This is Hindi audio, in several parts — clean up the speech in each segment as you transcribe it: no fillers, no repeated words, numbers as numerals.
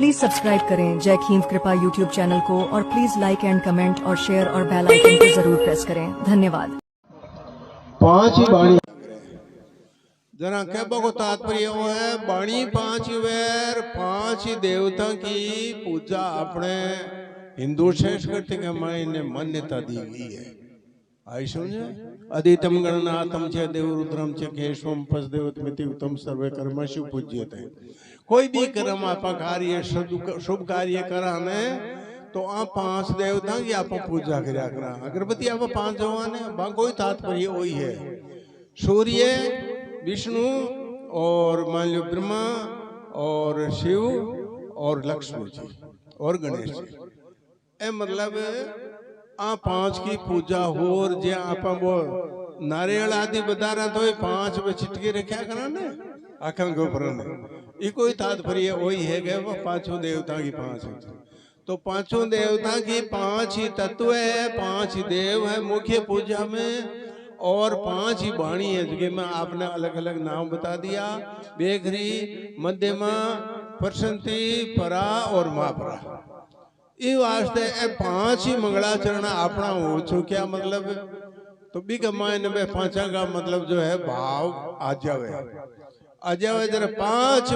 प्लीज सब्सक्राइब करें जय खींव कृपा यूट्यूब चैनल को और प्लीज लाइक एंड कमेंट और शेयर और बेल आइकन को जरूर प्रेस करें। धन्यवाद। 5 ही बाणी जना कहबो को तात्पर्य वो है बाणी 5 वेर 5 देवता की पूजा अपने हिंदू संस्कृति के मायने मान्यता दी गई है। आई समझे अधितम गणनाथम च देवरुद्रम च केशवम पशदेवतमिति उत्तम सर्वे कर्मसु पूज्यते। कोई भी कर्म आपा कार्य शुभ कार्य कराने तो आप 5 देवता की आप पूजा करा करा अगरबत्ती आप 5 जवाने बा कोई तात्पर्य वही है। सूर्य विष्णु और मान लो ब्रह्मा और शिव और लक्ष्मी जी और गणेश जी ए मतलब आ 5 की पूजा हो और जे आप वो नारियल आदि बदारा तो 5 में छिटके रखा करा ने आखन के ऊपर ने ये कोई तात्पर्य वही है कि वो 5 देवता की 5 तो 5 देवता की 5 ही तत्व है 5 देव है मुख्य पूजा में और 5 ही वाणी है जिनमें आपने अलग अलग नाम बता दिया बेघरी मध्यमा प्रसंति परा और महापरा। ये वास्ते 5 ही मंगलाचरण अपना हो चुका मतलब तो भी कमाने में 5 का मतलब जो है भाव आ जावे जरा 5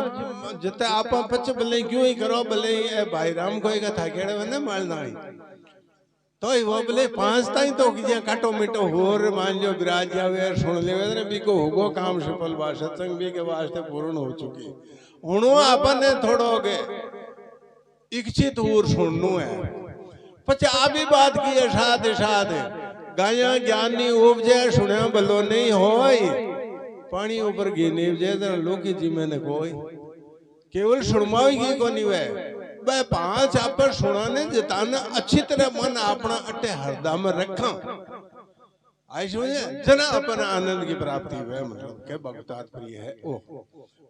जितना आप पच भले क्यों ही करो भले भाई राम को था खेड़े ने मालना तो वो बोले 5 ताई तो किया काटो मिटो होर मान जो विराज जावे सुन ले भी को होगो काम सफल बा सत्संग भी के वास्ते पूर्ण हो चुकी हुणो अपन ने थोड़ो के इच्छित होर सुननु है पचा भी बात की है साथ साथ गाया ज्ञान नी उपजे सुने भलो नहीं होय पानी ऊपर घी नहीं उपजे लोकी जी मैंने कोई केवल सुनमाई की को नहीं है 5 आप सुनाने जिताने अच्छी तरह मन अपना अट्टे हृदय में रखा आई समझे जना अपन आनंद की प्राप्ति हुए मतलब क्या भगवतात प्रिय है ओ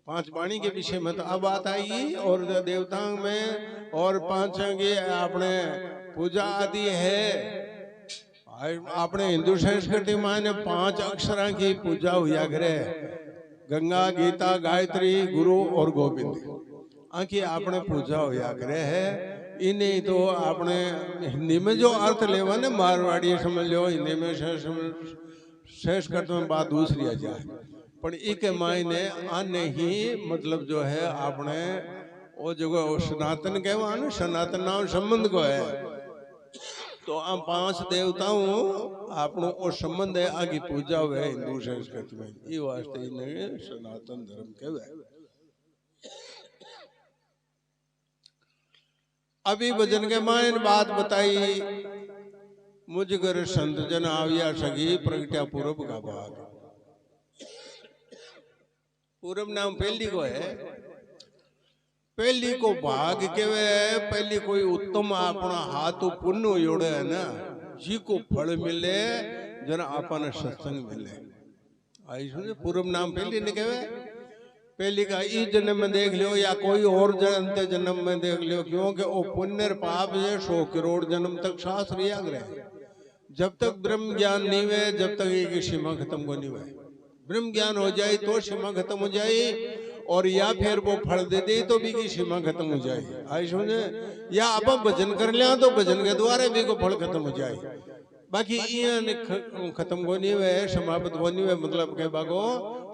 5 वाणी के विषय में तो अब बात आई और देवताओं में और 5 के अपने पूजा आदि है अपने हिंदू संस्कृति में 5 अक्षर की पूजा हुआ करे गंगा गीता गायत्री गुरु और गोविंद आखी आपने पूजा होया करे है इन्हें तो आपने हिंदी में जो अर्थ लेवा ने मारवाड़ी समझ लो हिंदी में शेष करते में बात दूसरी आ जाए पर एक मायने आने ही मतलब जो है आपने वो जगह सनातन कहवा ना सनातन नाम संबंध को है तो हम 5 देवताओं आपनो वो संबंध है आगे पूजा हुए हिंदू संस्कृति में ये वास्ते इन्हें सनातन धर्म कहवा। अभी भजन के मायन बात बताई मुझगर संत जन आविया सगी प्रगट्या पूर्व का भाग पूर्व नाम पहली को है पहली को भाग के वे पहली कोई उत्तम अपना हाथ पुण्य जोड़े है ना जी को फल मिले जन अपन सत्संग मिले आई सुने पूर्व नाम पहली ने कहवे पहली का इस जन्म में देख लियो या कोई और जन्म में देख लियो क्योंकि वो पुण्य पाप है 100 करोड़ जन्म तक शास्त्र याद रहे जब तक ब्रह्म ज्ञान नहीं हुए जब तक ये सीमा खत्म को नहीं हुए ब्रह्म ज्ञान हो जाए तो सीमा खत्म हो जाए और या फिर वो फल दे दे तो भी की सीमा खत्म हो जाए आई समझे या अब भजन कर लिया तो भजन के द्वारा भी को फल खत्म हो जाए बाकी खत्म को नहीं हुए समाप्त को नहीं हुए मतलब के बागो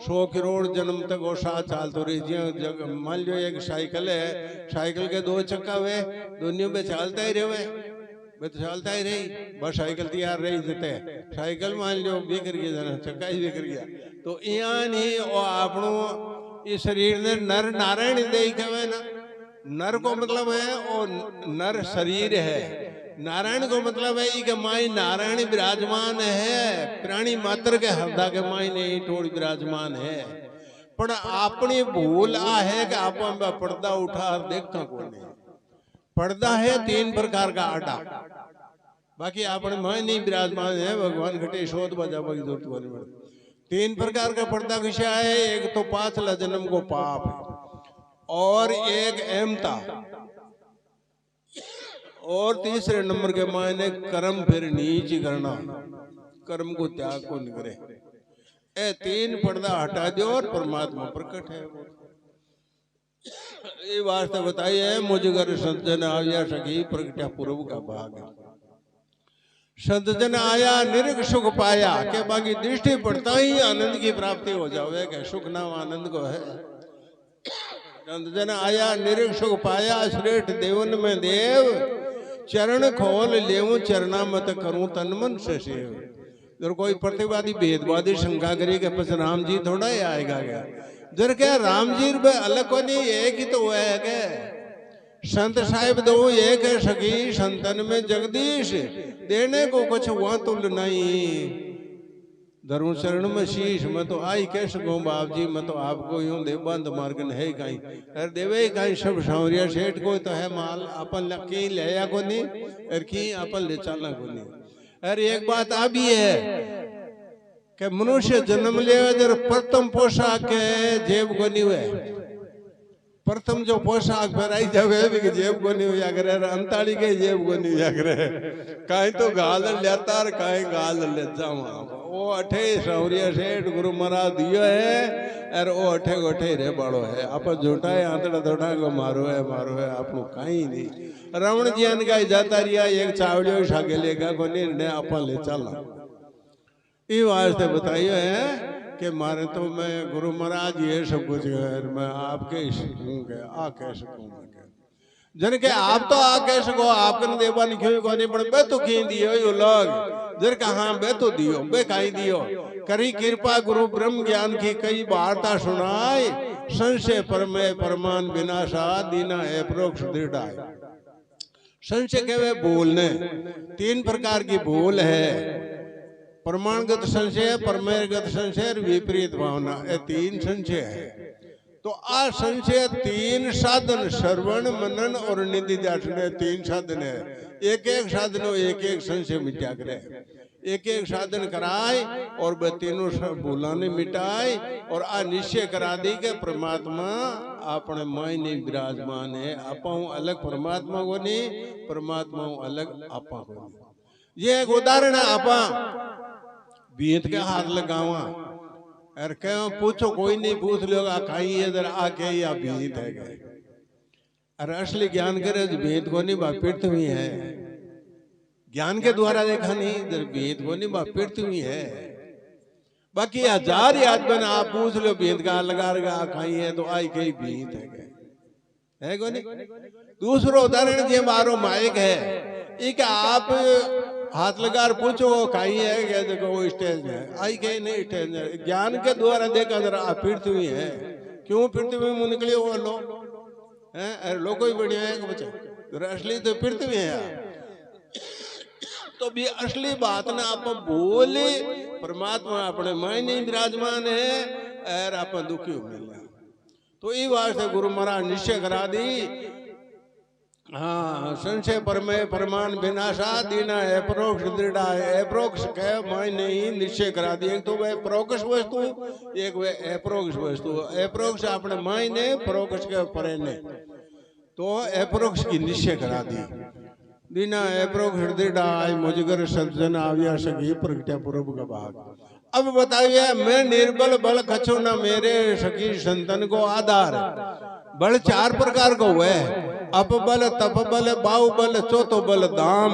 100 करोड़ जन्म तक वो साथ चाल तो रही मान लो एक साइकिल है साइकिल के 2 चक्का हुए दोनों में चलता ही रहे तो चलता ही रही बस साइकिल तैयार रही जते साइकिल मान लो बिखर गया जना चक्का ही बिखर गया तो यहाँ नहीं वो आपनो इस शरीर ने नर नारायण दे कहवे ना नर को मतलब है और नर शरीर है नारायण को मतलब है कि माई नारायण विराजमान है प्राणी मात्र के हृदय के माई नहीं थोड़ी विराजमान है पर अपनी भूल आ है कि आप पर्दा उठा और देखता कौन नहीं पर्दा है 3 प्रकार का आटा बाकी अपने माई नहीं विराजमान है भगवान घटे शोध बजा बगी जरूरत वाली 3 प्रकार का पर्दा विषय है एक तो 5 जन्म को पाप और एक एमता और तीसरे नंबर के मायने कर्म फिर नीच करना कर्म को त्याग को नहीं करे ए 3 पर्दा हटा दो और परमात्मा प्रकट है। ये वास्ते बताइए मुझगर संत जन आया सखी प्रगट्या पूर्व का भाग। संत जन आया निरग सुख पाया के बाकी दृष्टि पड़ता ही आनंद की प्राप्ति हो जावे के सुख नाम आनंद को है। संत जन आया निरग सुख पाया श्रेष्ठ देवन में देव चरण खोल लेऊं चरना मत करूं तन मन से सेव। जर कोई प्रतिवादी भेदवादी शंका करे के पस राम जी थोड़ा ही आएगा क्या जर क्या राम जी रे अलग को नहीं एक ही तो है क्या संत साहिब दो एक है सखी संतन में जगदीश देने को कुछ हुआ तुल नहीं। धर्म शरण में शीश मैं तो आई कह सकूं बाप जी मैं तो आपको यूं दे बंद मार्गन है कहीं अरे देवे कहीं सब सावरिया सेठ को तो है माल अपन की ले या को नहीं और की अपन ले चलना को नहीं। अरे एक बात आ भी है कि मनुष्य जन्म ले जर प्रथम पोशाक के जेब को नहीं हुए प्रथम जो पोशाक पहनाई जावे भी जेब को नहीं हुआ करे अंताड़ी के जेब को नहीं हुआ करे कहीं तो गाल लेता और कहीं गाल ले जावा वो अठे सौरिया सेठ गुरु महाराज दियो है और वो अठे गोठे रे बाड़ो है आप झूठा है आंतड़ा थोड़ा को मारो है आपको कहीं नहीं। रावण जी अनगाई जाता रिया एक चावड़ियों शाके लेगा को निर्णय अपन ले चला। ये वास्ते बताइए है कि मारे तो मैं गुरु महाराज ये सब कुछ है मैं आपके आ कह सकूँ जन के आप तो आ कह सको आपके देवा क्यों को नहीं पड़े बे तो क्यों दियो यो लोग जर कहा बे तो दियो बे कहीं दियो करी कृपा गुरु ब्रह्म ज्ञान की कई वार्ता सुनाए संशय परमय परमान विनाशा दीना है प्रोक्ष दृढ़ाय। संशय के वे बोलने तीन प्रकार की बोल है प्रमाणगत संशय परमेयगत संशय विपरीत भावना ये तीन संशय है। तो आ संशय तीन साधन श्रवण मनन और निधि ध्यान तीन साधन है एक एक साधन एक एक संशय मिटा करे एक एक साधन कराए और वह तीनों भूलाने मिटाए और आ निश्चय करा दी के परमात्मा अपने मायने विराजमान है आपा अलग परमात्मा को नहीं परमात्मा अलग आपा को नहीं। ये एक उदाहरण है आपा बीत के हाथ लगावा और क्यों पूछो कोई नहीं पूछ लोगा कहीं इधर आके या भीत है गए अरे असली ज्ञान करे भेद को नहीं बा पृथ्वी है ज्ञान के द्वारा देखा नहीं इधर भेद को नहीं बा पृथ्वी है बाकी हजार याद बना आप पूछ लो भेद का लगा कहीं है तो आई कहीं भीत है गए है को नहीं। दूसरा उदाहरण जो मारो माइक है एक आप हाथ लगा पूछो कहीं है क्या देखो वो स्टेज है आई कहीं नहीं स्टेज है ज्ञान के द्वारा देखा जरा पृथ्वी है क्यों पृथ्वी में निकले वो लो है अरे लोगों ही बढ़िया है बच्चे असली तो पृथ्वी है तो भी असली बात ना आप बोले परमात्मा अपने मायने विराजमान है और आप दुखी हो मिल तो ये वास्ते गुरु महाराज निश्चय करा दी। हाँ संशय परमय परमान विनाशा दीना अप्रोक्ष दृढ़ा है अप्रोक्ष के मायने ही निश्चय करा दी एक तो वह प्रोक्ष वस्तु एक वह अप्रोक्ष वस्तु अप्रोक्ष अपने मायने प्रोक्ष के परे ने तो अप्रोक्ष की निश्चय करा दी दीना अप्रोक्ष दृढ़ा आई मुझगर सज्जन आव्या सखी प्रगट्या पूर्व का भाग। अब बताइए मैं निर्बल बल कछु न मेरे सखी संतन को आधार बल चार प्रकार को हुए अप बल तप बल बाहु बल चौथो बल दाम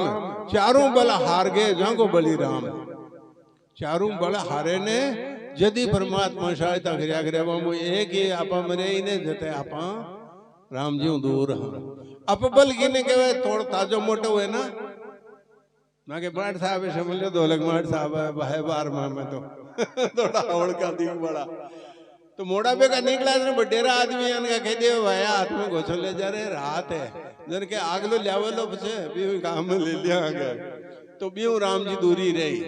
चारों बल हार गए जागो बलि राम चारों बल हारे ने यदि परमात्मा सहायता करया करे वो एक ही आपा मरे ही ने जते आपा राम जी दूर हाँ अप बल किने कहवे थोड़ा ताजो मोटो है ना ना के माठ साहब है समझ लो दौलत माठ साहब है बार में तो थोड़ा हवड़ का दी बड़ा तो मोड़ा पे का निकला ने बडेरा आदमी अनका कह दे भाई हाथ में घोसो ले जा रहे रात है जन के आग लो ल्यावे लो बसे भी काम में ले लिया गया तो भी राम जी दूरी रही।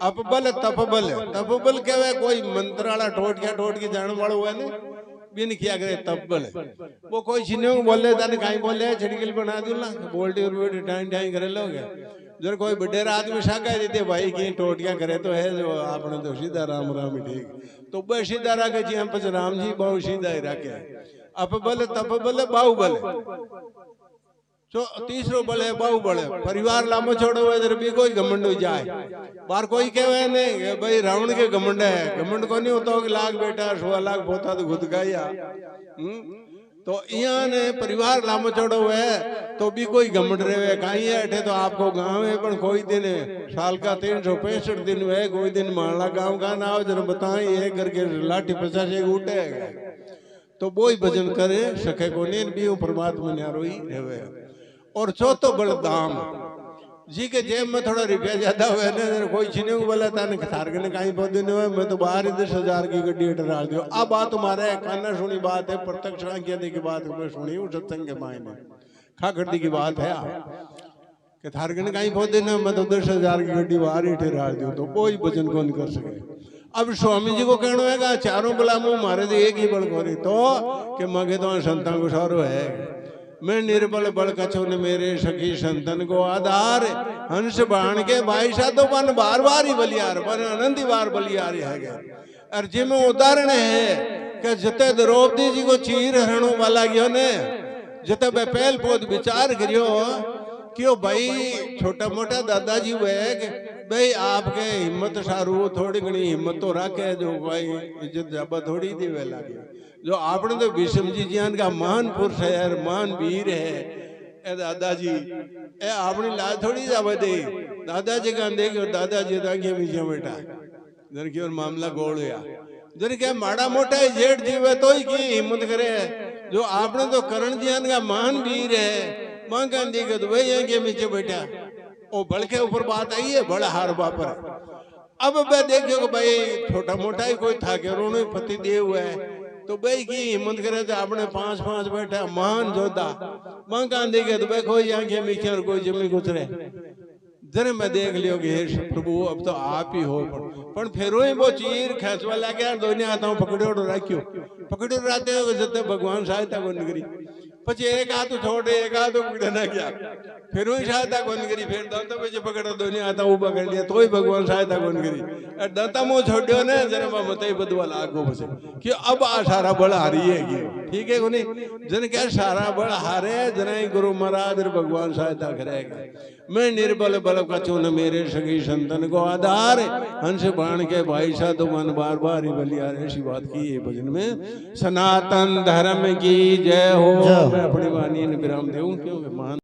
अपबल तपबल कहवे कोई मंत्राला टोट के जाने वाला हुआ ने बिन किया करे तपबल वो कोई छिने बोले तने काई बोले छिड़किल बना दूं ना बोल्टी और टाइम टाइम करे लोगे जर कोई बडेरा आदमी शाका देते भाई की टोटियां करे तो है जो आपने तो सीधा राम राम ही ठीक तो बस सीधा रखे जी हम पच राम जी बहुत सीधा ही रखे अपबल तपबल बाहुबल जो तीसरो बल है बाहुबल परिवार लामो छोड़ो इधर भी कोई घमंड हो जाए बार कोई कहे नहीं भाई रावण के घमंड है घमंड को नहीं होता कि लाख बेटा 16 लाख पोता तो खुद गाया तो यहाँ ने परिवार लामो चौड़ो है तो भी कोई घमंड रहे कहीं है अठे तो आपको गांव है पर कोई दिन साल का 365 दिन है कोई दिन मारला गांव का ना हो जरा बताएं ये करके लाठी 50 एक उठे तो वो ही भजन करे सके को नहीं भी परमात्मा ने रोई रहे। और चौथो बलदाम जी के जेब में थोड़ा रुपया ज्यादा हुआ ना कोई छीने को बोला था थारगने कहीं पौधे नहीं हुए मैं तो बाहर ही 10,000 की गड्डी डाल दियो। अब बात तुम्हारे काना सुनी बात है प्रत्यक्ष आंखें की बात मैं सुनी हूँ सत्संग के मायने खाकड़ी की बात है कि थारगने कहीं पौधे नहीं मैं तो 10,000 की गड्डी बाहर ही ठहरा दियो तो कोई भजन को नहीं कर सके। अब स्वामी जी को कहना है चारों बुलामो मारे तो एक ही बल खोरी तो कि मगे तो संतान को सारो है मैं निर्बल बल कछो ने मेरे सखी संतन को आधार हंस बाण के भाई सा तो बन बार बार ही बलियार बन आनंदी बार बलियार है और जिम उदाहरण है कि जते द्रौपदी जी को चीर हरणों वाला गयो ने जते पहल पोत विचार करियो क्यों भाई छोटा मोटा दादाजी हुए भाई आपके हिम्मत सारू थोड़ी घनी हिम्मत तो रखे जो भाई इज्जत जाबा थोड़ी देवे लागे जो आपने तो विषम जी ज्ञान का महान पुरुष है यार महान वीर है ए दादाजी ए आपने लाज थोड़ी जावा दे दादाजी का देख दादाजी दागे विषय बेटा जर की और मामला गोल हुआ जर क्या माड़ा मोटा जेठ जीवे तो ही की हिम्मत करे जो आपने तो करण ज्ञान का महान वीर है मां गांधी का तो वही के नीचे बैठा ओ बल के ऊपर बात आई है बड़ा हार बापर। अब मैं देखियो भाई छोटा मोटा ही कोई था के रोने पति देव है तो भाई की हिम्मत करे तो आपने 5-5 बैठा महान जोधा मां गांधी के तो भाई कोई आंखें मीचे और कोई जमी गुजरे जरे मैं देख लियो कि हे प्रभु अब तो आप ही हो पर फिर वो चीर खेचवा लगे दोनों आता हूँ पकड़ो रखियो पकड़ो रहते हो जते भगवान सहायता को निकली પછી એક હાથ છોડે એક હાથ પકડે ના ગયા फिर वही सहायता कौन करी फिर दांता पे पकड़ा दोनों आता उबा कर लिया तो ही भगवान सहायता कौन करी दांता मुंह छोड़ो ने जरा मत ही बदवा लागो बसे कि अब आ सारा बल हारी है ठीक है कोनी जन क्या सारा बल हारे जना गुरु महाराज भगवान सहायता करेगा। मैं निर्बल बल कछु न मेरे सगी संतन को आधार हंस बाण के भाई सा तो मन बार बार ही बलियार ऐसी बात की है भजन में। सनातन धर्म की जय हो। मैं अपनी वाणी विराम देऊं क्योंकि महान